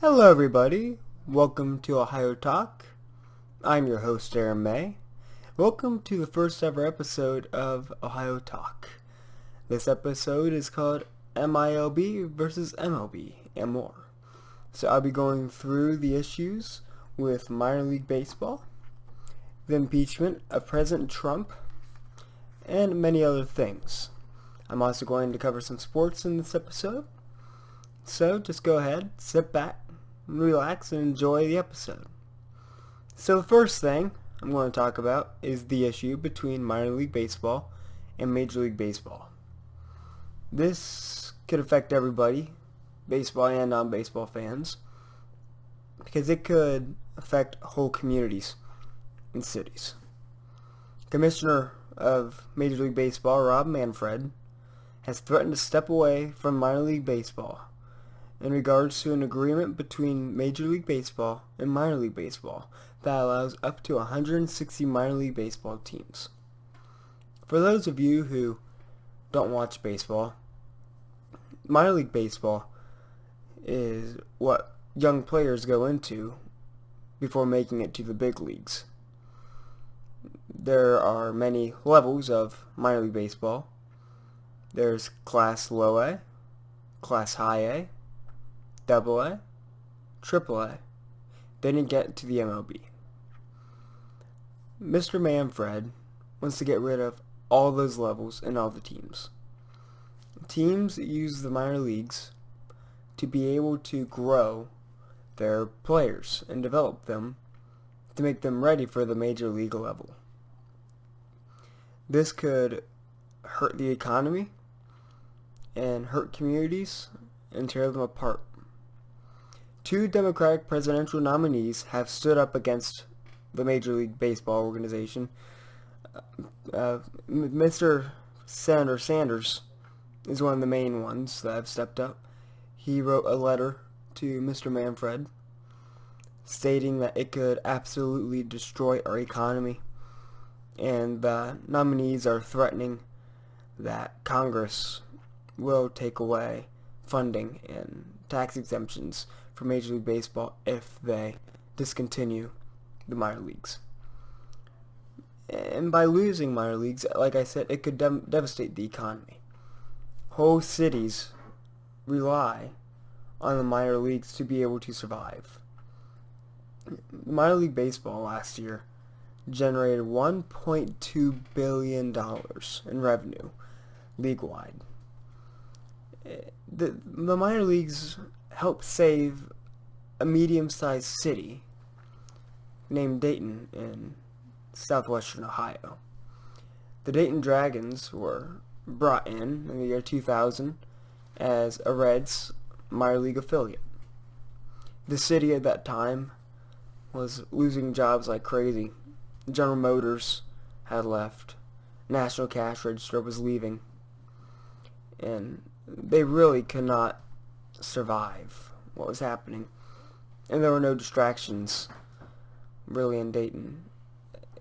Hello everybody, welcome to Ohio Talk. I'm your host Aaron May. Welcome to the first ever episode of Ohio Talk. This episode is called MILB versus MLB and more. So I'll be going through the issues with minor league baseball, the impeachment of President Trump, and many other things. I'm also going to cover some sports in this episode. So just go ahead, sit back, relax, and enjoy the episode. So the first thing I'm going to talk about is the issue between minor league baseball and Major League Baseball. This could affect everybody, baseball and non-baseball fans, because it could affect whole communities and cities. Commissioner of Major League Baseball, Rob Manfred, has threatened to step away from minor league baseball in regards to an agreement between Major League Baseball and minor league baseball that allows up to 160 minor league baseball teams. For those of you who don't watch baseball, minor league baseball is what young players go into before making it to the big leagues. There are many levels of minor league baseball. There's Class Low A, Class High A, Double A, Triple A. Then you get to the MLB. Mr. Manfred wants to get rid of all those levels and all the teams. Teams use the minor leagues to be able to grow their players and develop them to make them ready for the major league level. This could hurt the economy and hurt communities and tear them apart. Two Democratic presidential nominees have stood up against the Major League Baseball organization. Mr. Senator Sanders is one of the main ones that have stepped up. He wrote a letter to Mr. Manfred stating that it could absolutely destroy our economy, and the nominees are threatening that Congress will take away funding and tax exemptions for Major League Baseball if they discontinue the minor leagues. And by losing minor leagues, like I said, it could devastate the economy. Whole cities rely on the minor leagues to be able to survive. Minor League Baseball last year generated $1.2 billion in revenue league-wide. The minor leagues helped save a medium-sized city named Dayton in southwestern Ohio. The Dayton Dragons were brought in the year 2000 as a Reds minor league affiliate. The city at that time was losing jobs like crazy. General Motors had left. National Cash Register was leaving. And they really could not survive what was happening. And there were no distractions really in Dayton.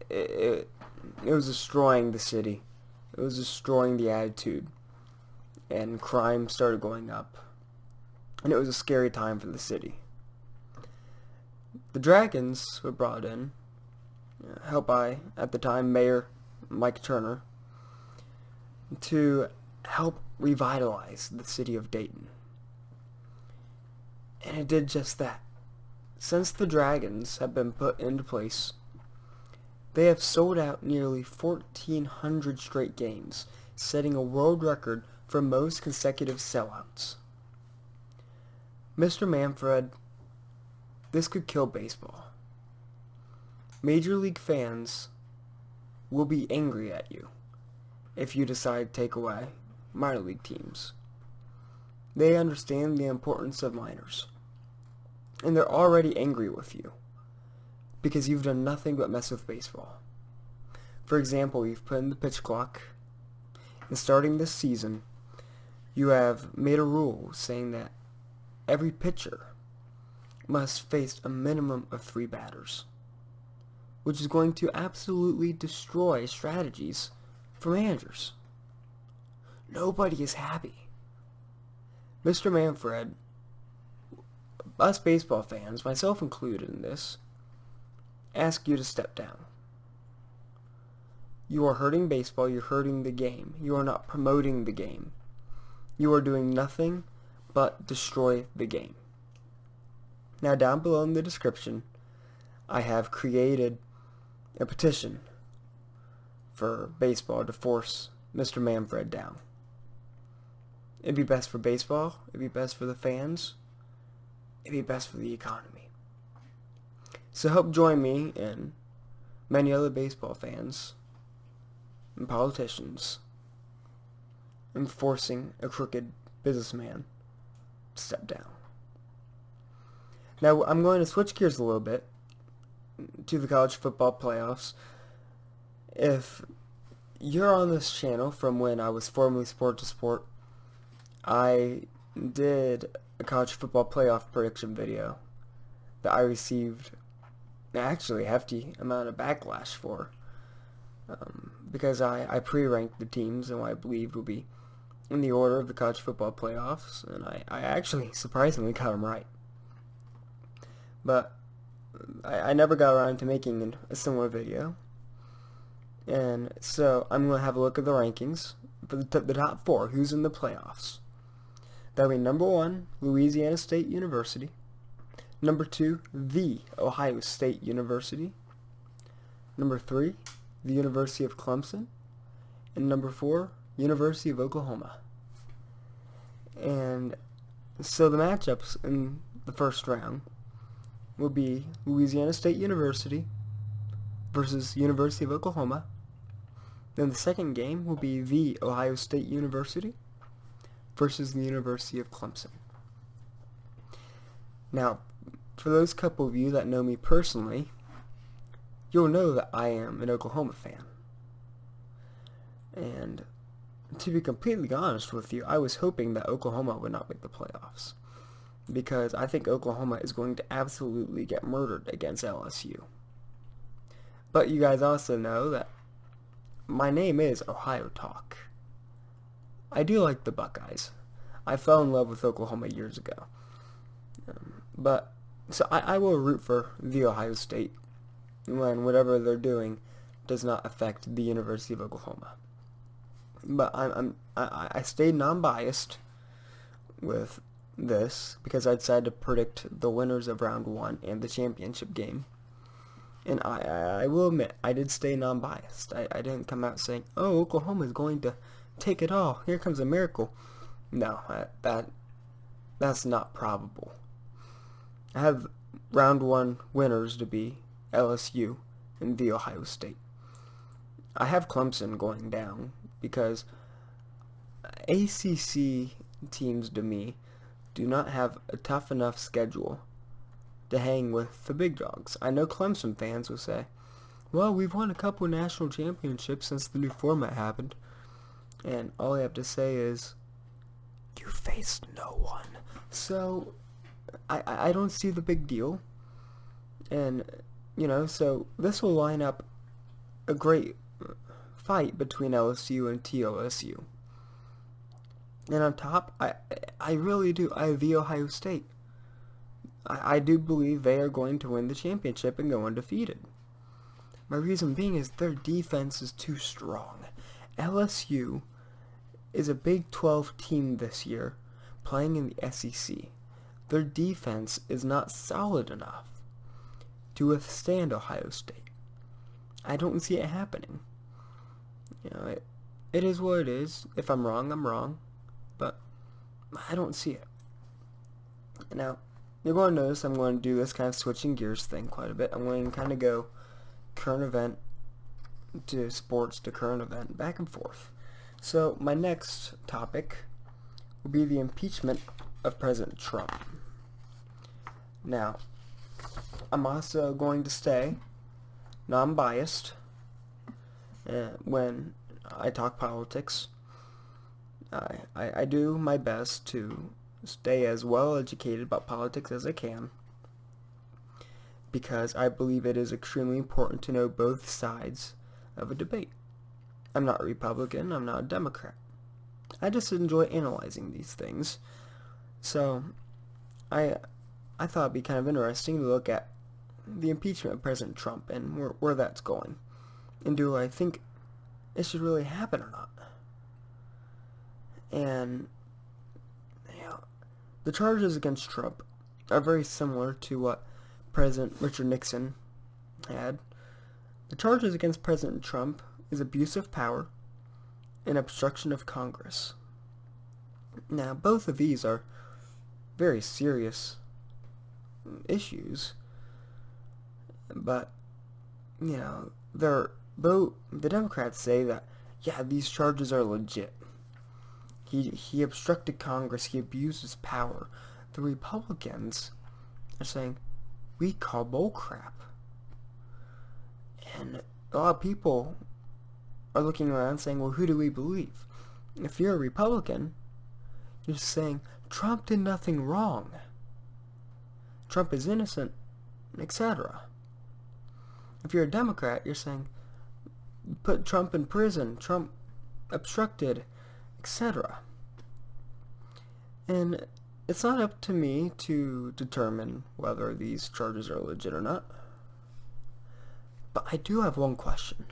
It was destroying the city. It was destroying the attitude. And crime started going up. And it was a scary time for the city. The Dragons were brought in, helped by, at the time, Mayor Mike Turner, to help revitalize the city of Dayton. And it did just that. Since the Dragons have been put into place, they have sold out nearly 1,400 straight games, setting a world record for most consecutive sellouts. Mr. Manfred, this could kill baseball. Major League fans will be angry at you if you decide to take away minor league teams. They understand the importance of minors, and they're already angry with you because you've done nothing but mess with baseball. For example, you've put in the pitch clock, and starting this season, you have made a rule saying that every pitcher must face a minimum of 3 batters, which is going to absolutely destroy strategies for managers. Nobody is happy. Mr. Manfred us baseball fans, myself included in this, ask you to step down. You are hurting baseball, you're hurting the game. You are not promoting the game. You are doing nothing but destroy the game. Now down below in the description, I have created a petition for baseball to force Mr. Manfred down. It'd be best for baseball, it'd be best for the fans, it'd be best for the economy. So help join me and many other baseball fans and politicians in forcing a crooked businessman to step down. Now I'm going to switch gears a little bit to the college football playoffs. If you're on this channel from when I was formerly Sport to Sport, I did a college football playoff prediction video that I received actually a hefty amount of backlash for, because I pre-ranked the teams and what I believed would be in the order of the college football playoffs, and I actually surprisingly got them right. But I never got around to making a similar video, and so I'm going to have a look at the rankings for the top 4, who's in the playoffs. That would be number 1, Louisiana State University. Number 2, The Ohio State University. Number 3, the University of Clemson. And number 4, University of Oklahoma. And so the matchups in the first round will be Louisiana State University versus University of Oklahoma. Then the second game will be The Ohio State University versus the University of Clemson. Now, for those couple of you that know me personally, you'll know that I am an Oklahoma fan. And to be completely honest with you, I was hoping that Oklahoma would not make the playoffs, because I think Oklahoma is going to absolutely get murdered against LSU. But you guys also know that my name is Ohio Talk. I do like the Buckeyes. I fell in love with Oklahoma years ago. So I will root for the Ohio State when whatever they're doing does not affect the University of Oklahoma. But I stayed non-biased with this because I decided to predict the winners of round 1 and the championship game. And I will admit, I did stay non-biased. I didn't come out saying, oh, Oklahoma is going to take it all. Here comes a miracle. No, that's not probable. I have round 1 winners to be LSU and The Ohio State. I have Clemson going down because ACC teams to me do not have a tough enough schedule to hang with the big dogs. I know Clemson fans will say, well, we've won a couple national championships since the new format happened. And all I have to say is, you faced no one. So, I don't see the big deal. And, so this will line up a great fight between LSU and TOSU. And on top, I really do. I have the Ohio State. I do believe they are going to win the championship and go undefeated. My reason being is their defense is too strong. LSU is a Big 12 team this year playing in the SEC. Their defense is not solid enough to withstand Ohio State. I don't see it happening. It is what it is. If I'm wrong, I'm wrong. But I don't see it. Now, you're going to notice I'm going to do this kind of switching gears thing quite a bit. I'm going to kind of go current event to sports to current event, back and forth. So my next topic will be the impeachment of President Trump. Now, I'm also going to stay non-biased when I talk politics. I do my best to stay as well educated about politics as I can, because I believe it is extremely important to know both sides of a debate. I'm not a Republican, I'm not a Democrat. I just enjoy analyzing these things. So, I I thought it'd be kind of interesting to look at the impeachment of President Trump and where that's going. And do I think it should really happen or not? And the charges against Trump are very similar to what President Richard Nixon had. The charges against President Trump is abuse of power and obstruction of Congress. Now, both of these are very serious issues, but they're both. The Democrats say that these charges are legit. He obstructed Congress. He abuses power. The Republicans are saying we call bullcrap, and a lot of people are looking around saying, well, who do we believe? If you're a Republican, you're saying Trump did nothing wrong. Trump is innocent, etc. If you're a Democrat, you're saying put Trump in prison, Trump obstructed, etc. And it's not up to me to determine whether these charges are legit or not. But I do have one question.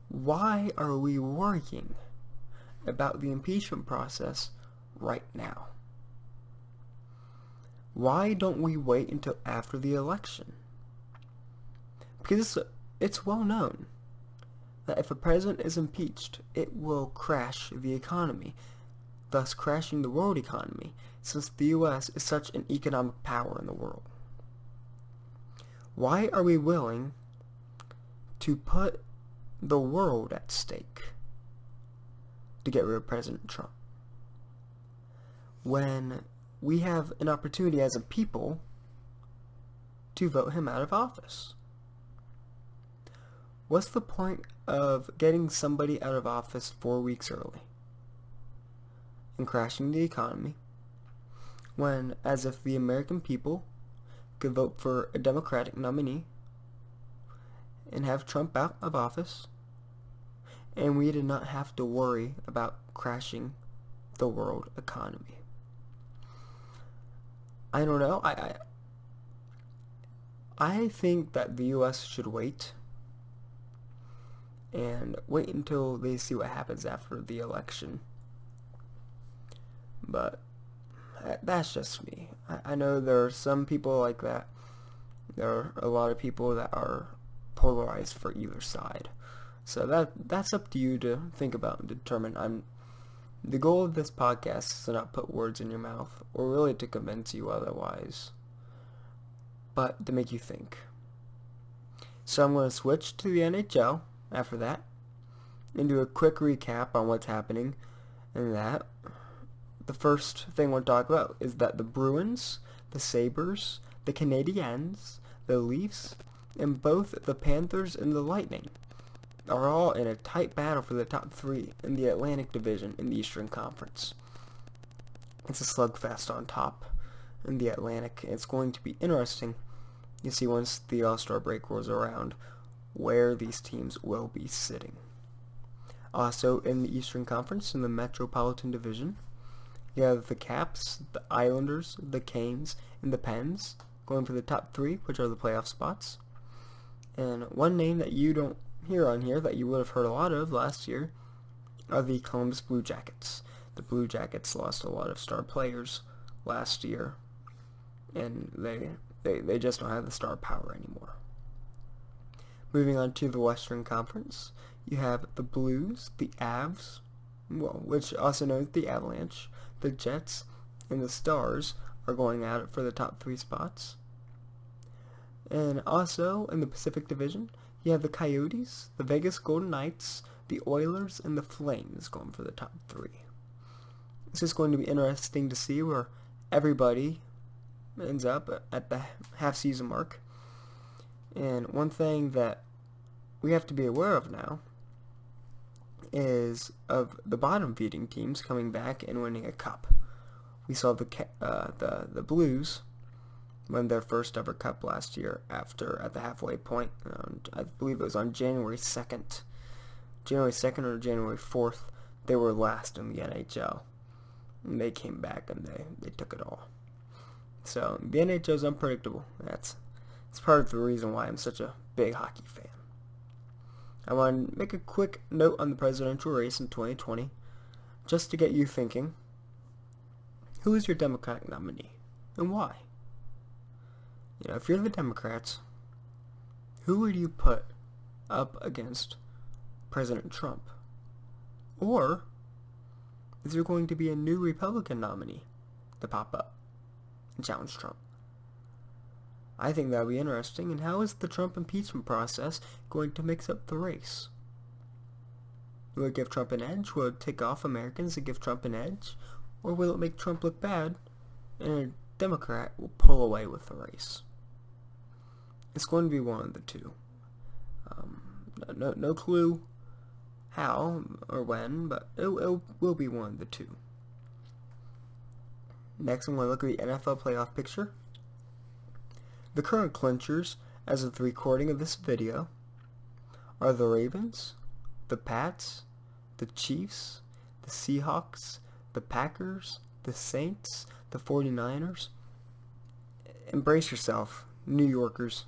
Why are we worrying about the impeachment process right now? Why don't we wait until after the election? Because it's well known that if a president is impeached, it will crash the economy, thus crashing the world economy, since the U.S. is such an economic power in the world. Why are we willing to put the world at stake to get rid of President Trump, when we have an opportunity as a people to vote him out of office? What's the point of getting somebody out of office 4 weeks early and crashing the economy, when, as if the American people could vote for a Democratic nominee and have Trump out of office, and we did not have to worry about crashing the world economy? I don't know. I think that the U.S. should wait until they see what happens after the election. But that's just me. I know there are some people like that. There are a lot of people that are polarized for either side. So that's up to you to think about and determine. The goal of this podcast is to not put words in your mouth, or really to convince you otherwise, but to make you think. So I'm going to switch to the NHL after that, and do a quick recap on what's happening in that. The first thing we'll talk about is that the Bruins, the Sabres, the Canadiens, the Leafs, and both the Panthers and the Lightning are all in a tight battle for the top 3 in the Atlantic Division in the Eastern Conference. It's a slugfest on top in the Atlantic. It's going to be interesting to see once the All-Star break rolls around where these teams will be sitting. Also in the Eastern Conference, in the Metropolitan Division, you have the Caps, the Islanders, the Canes, and the Pens going for the top 3, which are the playoff spots. And one name that you don't hear on here that you would have heard a lot of last year are the Columbus Blue Jackets. The Blue Jackets lost a lot of star players last year, and they just don't have the star power anymore. Moving on to the Western Conference, you have the Blues, the Avs, which also known as the Avalanche, the Jets, and the Stars are going at it for the top 3 spots. And also in the Pacific Division, you have the Coyotes, the Vegas Golden Knights, the Oilers, and the Flames going for the top 3. This is going to be interesting to see where everybody ends up at the half-season mark. And one thing that we have to be aware of now is of the bottom-feeding teams coming back and winning a cup. We saw the Blues win their first ever cup last year at the halfway point. I believe it was on January 2nd. January 2nd or January 4th, they were last in the NHL. And they came back and they took it all. So the NHL is unpredictable. That's part of the reason why I'm such a big hockey fan. I want to make a quick note on the presidential race in 2020, just to get you thinking. Who is your Democratic nominee, and why? If you're the Democrats, who would you put up against President Trump? Or is there going to be a new Republican nominee to pop up and challenge Trump? I think that would be interesting. And how is the Trump impeachment process going to mix up the race? Will it give Trump an edge? Will it take off Americans and give Trump an edge? Or will it make Trump look bad and a Democrat will pull away with the race? It's going to be one of the two. No clue how or when, but it will be one of the two. Next, I'm going to look at the NFL playoff picture. The current clinchers, as of the recording of this video, are the Ravens, the Pats, the Chiefs, the Seahawks, the Packers, the Saints, the 49ers. Embrace yourself, New Yorkers.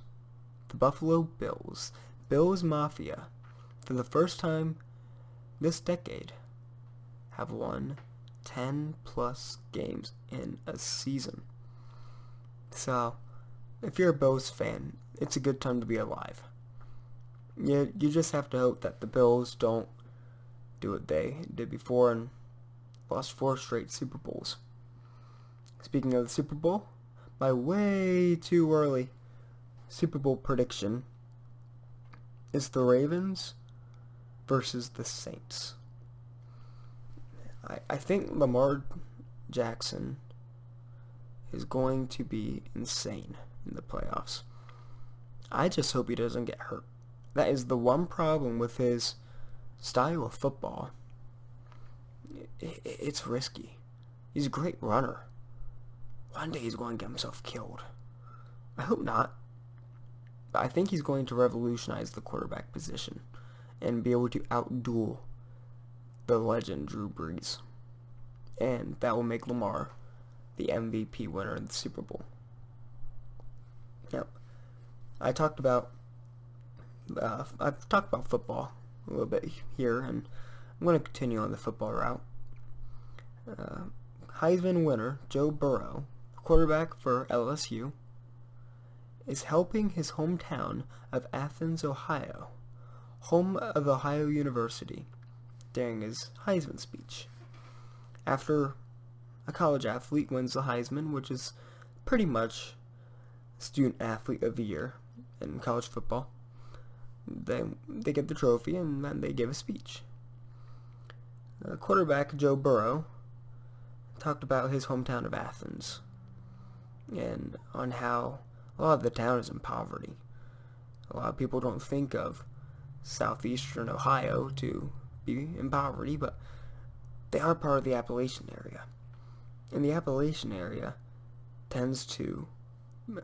The Buffalo Bills, Bills Mafia, for the first time this decade, have won 10 plus games in a season. So, if you're a Bills fan, it's a good time to be alive. You just have to hope that the Bills don't do what they did before and lost 4 straight Super Bowls. Speaking of the Super Bowl, my way too early Super Bowl prediction is the Ravens versus the Saints. I think Lamar Jackson is going to be insane in the playoffs. I just hope he doesn't get hurt. That is the one problem with his style of football. It's risky. He's a great runner. One day he's going to get himself killed. I hope not. But I think he's going to revolutionize the quarterback position and be able to outduel the legend Drew Brees. And that will make Lamar the MVP winner in the Super Bowl. Now, I've talked about football a little bit here, and I'm going to continue on the football route. Heisman winner Joe Burrow, quarterback for LSU, is helping his hometown of Athens, Ohio, home of Ohio University, during his Heisman speech. After a college athlete wins the Heisman, which is pretty much student athlete of the year in college football, they get the trophy and then they give a speech. Quarterback Joe Burrow talked about his hometown of Athens and on how a lot of the town is in poverty. A lot of people don't think of southeastern Ohio to be in poverty, but they are part of the Appalachian area. And the Appalachian area tends to,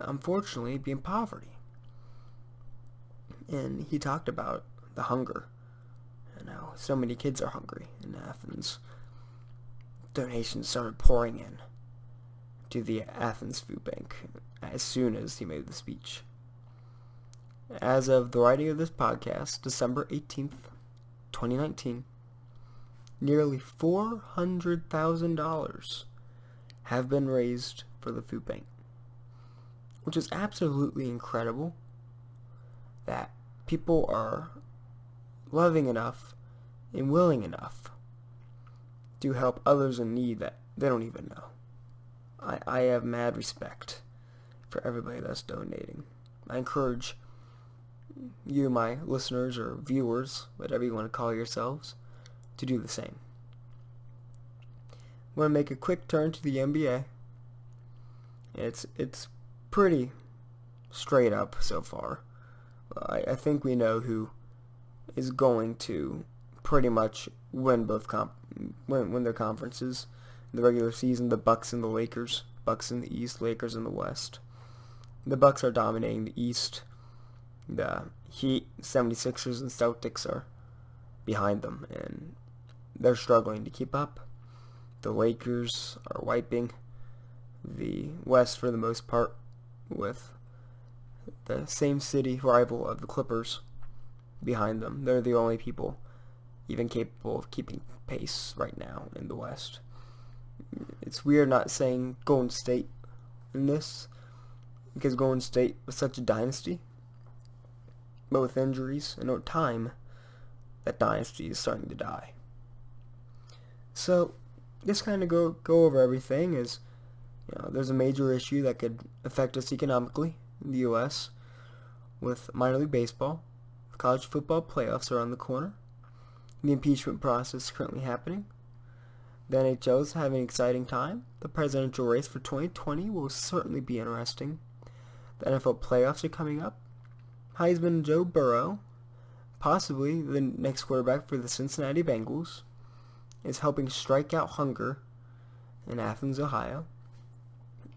unfortunately, be in poverty. And he talked about the hunger and how so many kids are hungry in Athens. Donations started pouring in to the Athens food bank as soon as he made the speech. As of the writing of this podcast, December 18th, 2019, nearly $400,000 have been raised for the food bank, which is absolutely incredible that people are loving enough and willing enough to help others in need that they don't even know. I have mad respect for everybody that's donating. I encourage you, my listeners or viewers, whatever you want to call yourselves, to do the same. I'm going to make a quick turn to the NBA. It's pretty straight up so far. I think we know who is going to pretty much win win their conferences in the regular season. The Bucks and the Lakers. Bucks in the East, Lakers in the West. The Bucks are dominating the East. The Heat, 76ers, and Celtics are behind them, and they're struggling to keep up. The Lakers are wiping the West for the most part, with the same city rival of the Clippers behind them. They're the only people even capable of keeping pace right now in the West. It's weird not saying Golden State in this, because Golden State was such a dynasty, but with injuries and over time, that dynasty is starting to die. So, just kind of go over everything is, there's a major issue that could affect us economically in the U.S. with minor league baseball. College football playoffs are on the corner. The impeachment process is currently happening. The NHL is having an exciting time. The presidential race for 2020 will certainly be interesting. The NFL playoffs are coming up. Heisman Joe Burrow, possibly the next quarterback for the Cincinnati Bengals, is helping strike out hunger in Athens, Ohio.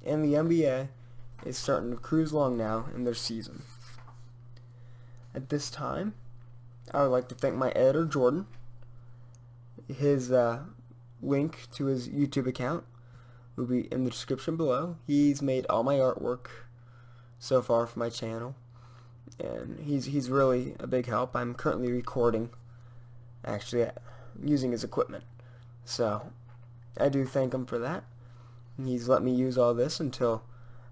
And the NBA is starting to cruise along now in their season. At this time, I would like to thank my editor, Jordan. His link to his YouTube account will be in the description below. He's made all my artwork so far for my channel, and he's really a big help. I'm currently recording, actually, using his equipment. So, I do thank him for that. He's let me use all this until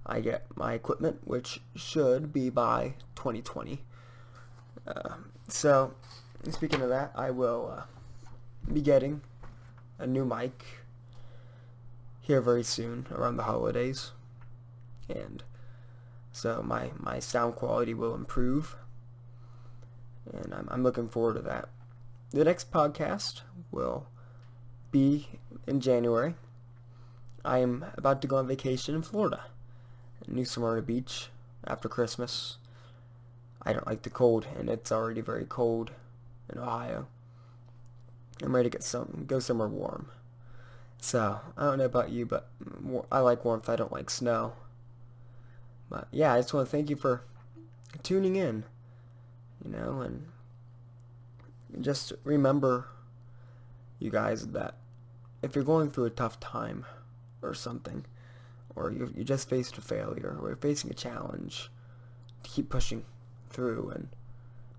I get my equipment, which should be by 2020. So, speaking of that, I will be getting a new mic here very soon, around the holidays. And so my sound quality will improve. And I'm looking forward to that. The next podcast will be in January. I am about to go on vacation in Florida, New Smyrna Beach, after Christmas. I don't like the cold, and it's already very cold in Ohio. I'm ready to go somewhere warm. So, I don't know about you, but I like warmth. I don't like snow. But yeah, I just want to thank you for tuning in, and just remember, you guys, that if you're going through a tough time or something, or you just faced a failure, or you're facing a challenge, to keep pushing through and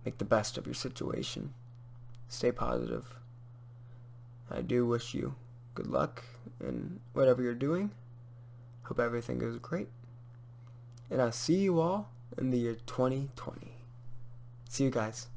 make the best of your situation. Stay positive. I do wish you good luck in whatever you're doing. Hope everything goes great. And I'll see you all in the year 2020. See you guys.